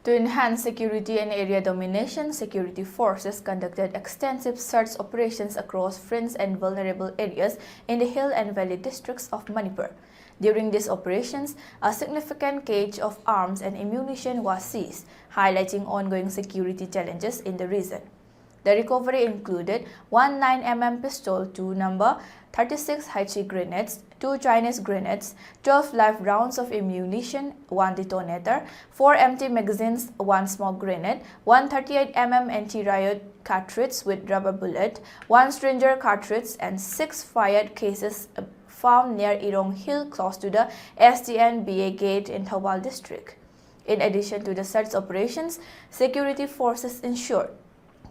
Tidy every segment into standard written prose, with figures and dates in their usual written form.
To enhance security and area domination, security forces conducted extensive search operations across fringe and vulnerable areas in the hill and valley districts of Manipur. During these operations, a significant cache of arms and ammunition was seized, highlighting ongoing security challenges in the region. The recovery included one 9mm pistol, two number 36 Haichi grenades, two Chinese grenades, 12 live rounds of ammunition, one detonator, 4 empty magazines, one smoke grenade, one 38mm anti-riot cartridge with rubber bullet, one Stringer cartridge, and 6 fired cases found near Irong Hill close to the SDN-BA gate in Thawal district. In addition to the search operations, security forces ensured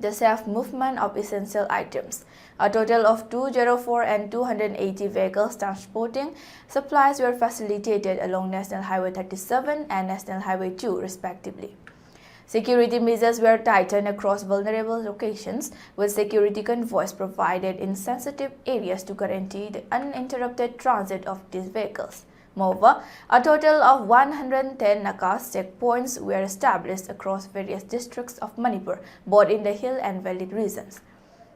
the safe movement of essential items. A total of 204 and 280 vehicles transporting supplies were facilitated along National Highway 37 and National Highway 2 respectively. Security measures were tightened across vulnerable locations, with security convoys provided in sensitive areas to guarantee the uninterrupted transit of these vehicles. Moreover, a total of 110 Nakas checkpoints were established across various districts of Manipur, both in the hill and valley regions.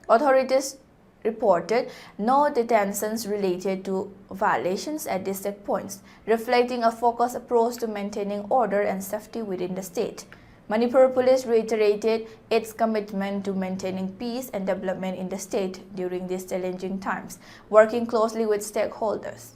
Authorities reported no detentions related to violations at these checkpoints, reflecting a focused approach to maintaining order and safety within the state. Manipur Police reiterated its commitment to maintaining peace and development in the state during these challenging times, working closely with stakeholders.